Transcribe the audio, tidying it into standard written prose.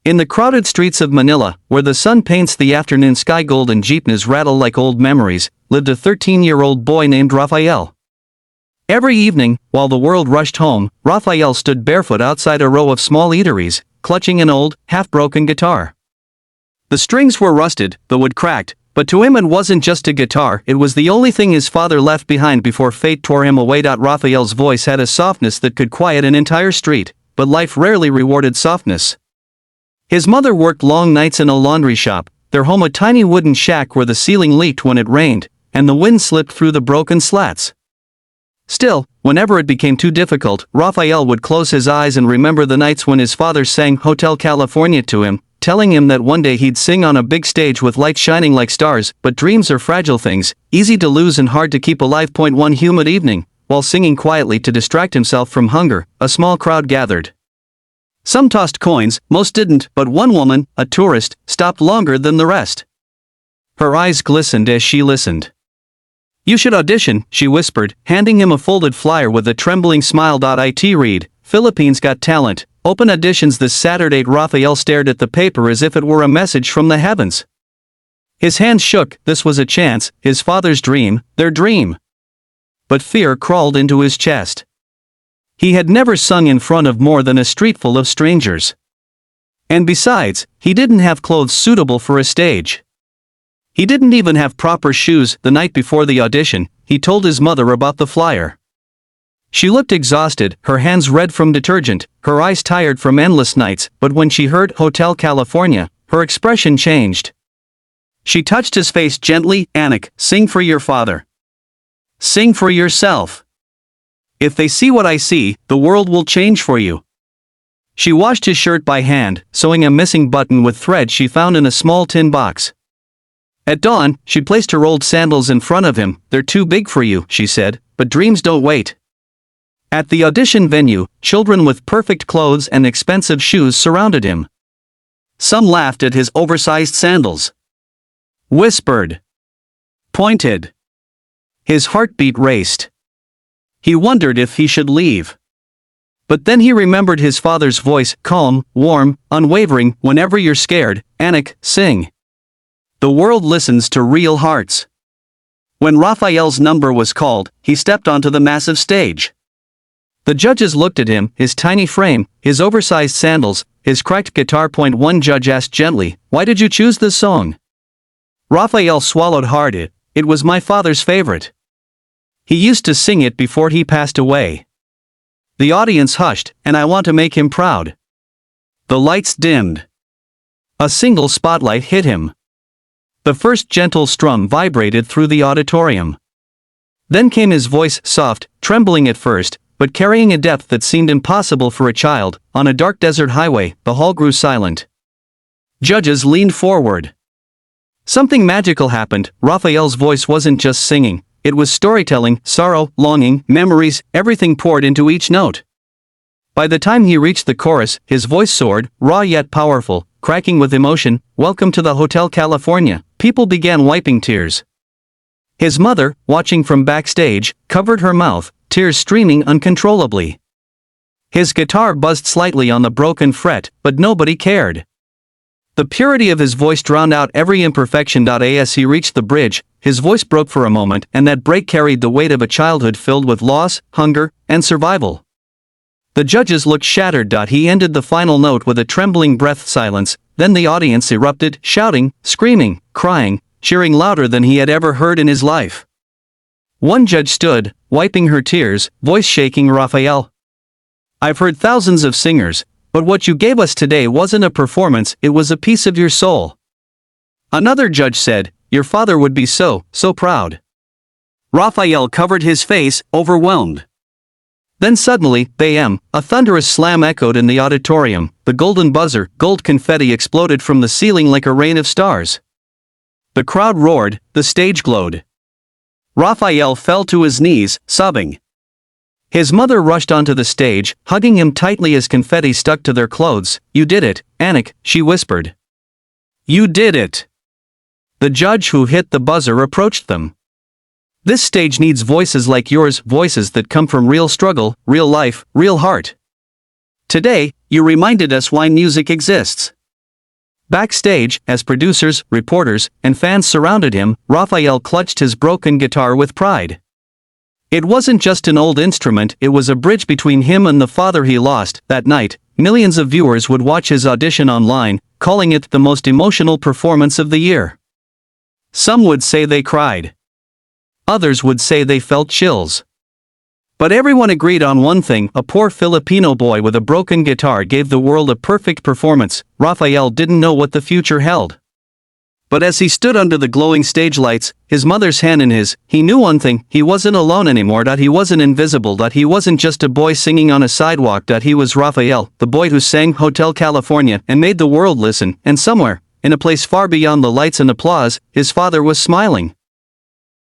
In the crowded streets of Manila, where the sun paints the afternoon sky gold and jeepneys rattle like old memories, lived a 13-year-old boy named Rafael. Every evening, while the world rushed home, Rafael stood barefoot outside a row of small eateries, clutching an old, half-broken guitar. The strings were rusted, the wood cracked, but to him it wasn't just a guitar, it was the only thing his father left behind before fate tore him away. Rafael's voice had a softness that could quiet an entire street, but life rarely rewarded softness. His mother worked long nights in a laundry shop, their home a tiny wooden shack where the ceiling leaked when it rained, and the wind slipped through the broken slats. Still, whenever it became too difficult, Rafael would close his eyes and remember the nights when his father sang Hotel California to him, telling him that one day he'd sing on a big stage with lights shining like stars. But dreams are fragile things, easy to lose and hard to keep alive. One humid evening, while singing quietly to distract himself from hunger, a small crowd gathered. Some tossed coins, most didn't, but one woman, a tourist, stopped longer than the rest. Her eyes glistened as she listened. "You should audition," she whispered, handing him a folded flyer with a trembling smile. It read, "Philippines Got Talent, open auditions this Saturday." Rafael stared at the paper as if it were a message from the heavens. His hands shook. This was a chance, his father's dream, their dream. But fear crawled into his chest. He had never sung in front of more than a street full of strangers. And besides, he didn't have clothes suitable for a stage. He didn't even have proper shoes. The night before the audition, he told his mother about the flyer. She looked exhausted, her hands red from detergent, her eyes tired from endless nights, but when she heard Hotel California, her expression changed. She touched his face gently. "Anik, sing for your father. Sing for yourself. If they see what I see, the world will change for you." She washed his shirt by hand, sewing a missing button with thread she found in a small tin box. At dawn, she placed her old sandals in front of him. "They're too big for you," she said, "but dreams don't wait." At the audition venue, children with perfect clothes and expensive shoes surrounded him. Some laughed at his oversized sandals. Whispered. Pointed. His heartbeat raced. He wondered if he should leave. But then he remembered his father's voice, calm, warm, unwavering. "Whenever you're scared, Anik, sing. The world listens to real hearts." When Rafael's number was called, he stepped onto the massive stage. The judges looked at him, his tiny frame, his oversized sandals, his cracked guitar. One judge asked gently, "Why did you choose this song?" Rafael swallowed hard. It was my father's favorite. He used to sing it before he passed away. The audience hushed, and I want to make him proud. The lights dimmed. A single spotlight hit him. The first gentle strum vibrated through the auditorium. Then came his voice, soft, trembling at first, but carrying a depth that seemed impossible for a child. On a dark desert highway, the hall grew silent. Judges leaned forward. Something magical happened. Rafael's voice wasn't just singing, it was storytelling, sorrow, longing, memories, everything poured into each note. By the time he reached the chorus, his voice soared, raw yet powerful, cracking with emotion. "Welcome to the Hotel California." People began wiping tears. His mother, watching from backstage, covered her mouth, tears streaming uncontrollably. His guitar buzzed slightly on the broken fret, but nobody cared. The purity of his voice drowned out every imperfection. As he reached the bridge, his voice broke for a moment, and that break carried the weight of a childhood filled with loss, hunger, and survival. The judges looked shattered. He ended the final note with a trembling breath. Silence. Then the audience erupted, shouting, screaming, crying, cheering louder than he had ever heard in his life. One judge stood, wiping her tears, voice shaking. "Rafael, I've heard thousands of singers, but what you gave us today wasn't a performance, it was a piece of your soul." Another judge said, "Your father would be so proud." Rafael covered his face, overwhelmed. Then suddenly, bam, a thunderous slam echoed in the auditorium. The golden buzzer, gold confetti exploded from the ceiling like a rain of stars. The crowd roared, the stage glowed. Rafael fell to his knees, sobbing. His mother rushed onto the stage, hugging him tightly as confetti stuck to their clothes. "You did it, Anik," she whispered. "You did it." The judge who hit the buzzer approached them. "This stage needs voices like yours, voices that come from real struggle, real life, real heart. Today, you reminded us why music exists." Backstage, as producers, reporters, and fans surrounded him, Raphael clutched his broken guitar with pride. It wasn't just an old instrument, it was a bridge between him and the father he lost. That night, millions of viewers would watch his audition online, calling it the most emotional performance of the year. Some would say they cried. Others would say they felt chills. But everyone agreed on one thing: a poor Filipino boy with a broken guitar gave the world a perfect performance. Raphael didn't know what the future held. But as he stood under the glowing stage lights, his mother's hand in his, he knew one thing: he wasn't alone anymore, that he wasn't invisible, that he wasn't just a boy singing on a sidewalk, that he was Raphael, the boy who sang Hotel California and made the world listen. And somewhere, in a place far beyond the lights and applause, his father was smiling.